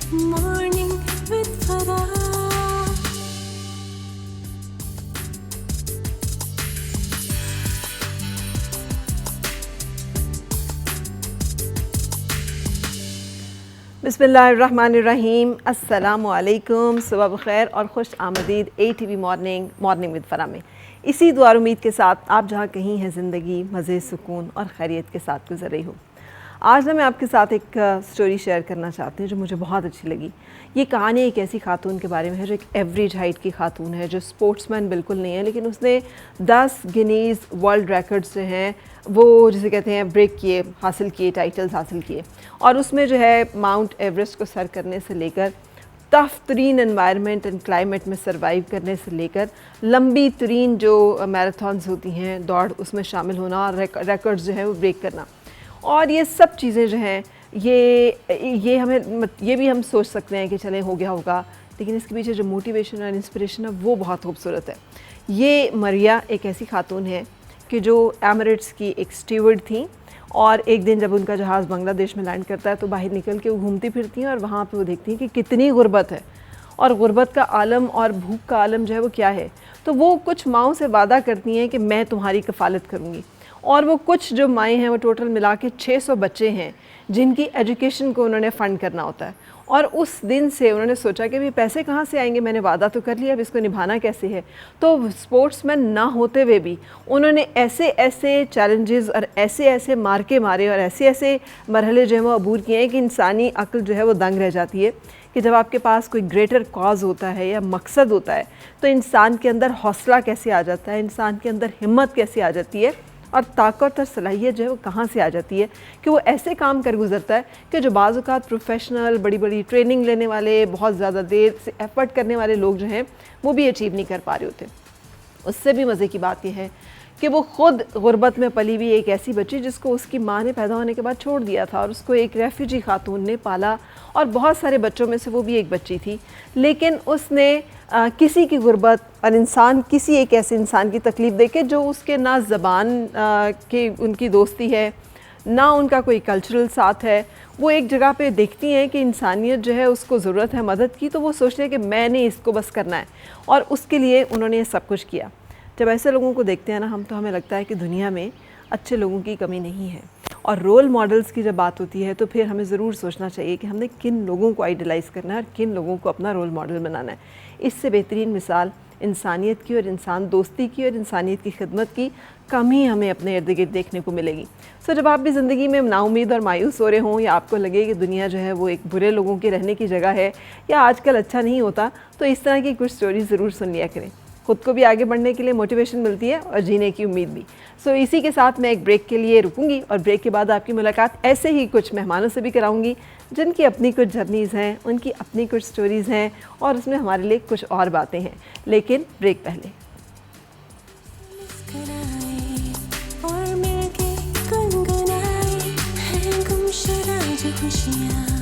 Morning with Farah. बिस्मिल्लाहिर्रहमानिर्रहीम, अस्सलामुअलैकुम, सुबह बखैर और खुश आमदीद ATV मॉर्निंग विद फ़रा में। इसी दुआ और उम्मीद के साथ आप जहाँ कहीं हैं ज़िंदगी मज़े, सुकून और खैरियत के साथ गुजर रही हो। आज ना मैं आपके साथ एक स्टोरी शेयर करना चाहती हूँ जो मुझे बहुत अच्छी लगी। ये कहानी एक ऐसी खातून के बारे में है जो एक एवरेज हाइट की खातून है, जो स्पोर्ट्समैन बिल्कुल नहीं है, लेकिन उसने 10 गिनीज़ वर्ल्ड रिकॉर्ड्स जो हैं वो जिसे कहते हैं ब्रेक किए, हासिल किए, टाइटल्स हासिल किए। और उसमें जो है माउंट एवरेस्ट को सर करने से लेकर टफ़ तरीन एनवायरनमेंट एंड क्लाइमेट में सर्वाइव करने से लेकर लंबी तरीन जो मैराथन्स होती हैं दौड़, उसमें शामिल होना और रिकॉर्ड्स जो है वो ब्रेक करना, और ये सब चीज़ें जो हैं ये हमें ये भी हम सोच सकते हैं कि चलें हो गया होगा, लेकिन इसके पीछे जो मोटिवेशन और इंस्पिरेशन है वो बहुत खूबसूरत है। ये मरिया एक ऐसी खातून है कि जो एमिरेट्स की एक स्टीवर्ड थी, और एक दिन जब उनका जहाज़ बांग्लादेश में लैंड करता है तो बाहर निकल के वो घूमती फिरती हैं और वहाँ पे वो देखती हैं कि कितनी गुर्बत है और गुर्बत का आलम और भूख का आलम जो है वो क्या है। तो वो कुछ माओं से वादा करती हैं कि मैं तुम्हारी कफ़ालत करूँगी, और वो कुछ जो माएँ हैं वो टोटल मिला के 600 बच्चे हैं जिनकी एजुकेशन को उन्होंने फ़ंड करना होता है। और उस दिन से उन्होंने सोचा कि भी पैसे कहाँ से आएंगे, मैंने वादा तो कर लिया, अब इसको निभाना कैसे है। तो स्पोर्ट्समैन ना होते हुए भी उन्होंने ऐसे ऐसे चैलेंजेस और ऐसे ऐसे मार्के मारे और ऐसे ऐसे मरहले जो है वो अबूर किए हैं कि इंसानी अक्ल जो है वो दंग रह जाती है कि जब आपके पास कोई ग्रेटर कॉज होता है या मकसद होता है तो इंसान के अंदर हौसला कैसे आ जाता है, इंसान के अंदर हिम्मत कैसे आ जाती है, और ताकत और सलाहियत जो है वो कहाँ से आ जाती है कि वो ऐसे काम कर गुजरता है कि जो बाज़ औक़ात प्रोफेशनल बड़ी बड़ी ट्रेनिंग लेने वाले, बहुत ज़्यादा देर से एफ़र्ट करने वाले लोग जो हैं वो भी अचीव नहीं कर पा रहे होते। उससे भी मज़े की बात यह है कि वो ख़ुद गुर्बत में पली हुई एक ऐसी बच्ची जिसको उसकी माँ ने पैदा होने के बाद छोड़ दिया था, और उसको एक रेफ्यूजी खातून ने पाला, और बहुत सारे बच्चों में से वो भी एक बच्ची थी। लेकिन उसने किसी की गुर्बत और इंसान, किसी एक ऐसे इंसान की तकलीफ़ देखे जो उसके ना ज़बान की उनकी दोस्ती है, ना उनका कोई कल्चरल साथ है, वो एक जगह पे देखती हैं कि इंसानियत जो है उसको ज़रूरत है मदद की, तो वो सोचते हैं कि मैंने इसको बस करना है, और उसके लिए उन्होंने ये सब कुछ किया। जब ऐसे लोगों को देखते हैं ना हम, तो हमें लगता है कि दुनिया में अच्छे लोगों की कमी नहीं है। और रोल मॉडल्स की जब बात होती है तो फिर हमें ज़रूर सोचना चाहिए कि हमने किन लोगों को आइडलाइज़ करना है और किन लोगों को अपना रोल मॉडल बनाना है। इससे बेहतरीन मिसाल इंसानियत की और इंसान दोस्ती की और इंसानियत की खिदमत की कम ही हमें अपने इर्द गिर्द देखने को मिलेगी। सो जब आप भी ज़िंदगी में नाउमीद और मायूस हो रहे हों, या आपको लगे कि दुनिया जो है वो एक बुरे लोगों के रहने की जगह है, या आजकल अच्छा नहीं होता, तो इस तरह की कुछ स्टोरी ज़रूर सुन लिया करें। ख़ुद को भी आगे बढ़ने के लिए मोटिवेशन मिलती है और जीने की उम्मीद भी। सो इसी के साथ मैं एक ब्रेक के लिए रुकूंगी, और ब्रेक के बाद आपकी मुलाकात ऐसे ही कुछ मेहमानों से भी कराऊंगी जिनकी अपनी कुछ जर्नीज़ हैं, उनकी अपनी कुछ स्टोरीज़ हैं, और उसमें हमारे लिए कुछ और बातें हैं। लेकिन ब्रेक पहले। और मिलके गुनगुनाए हैं गुमशुदा जो खुशियाँ।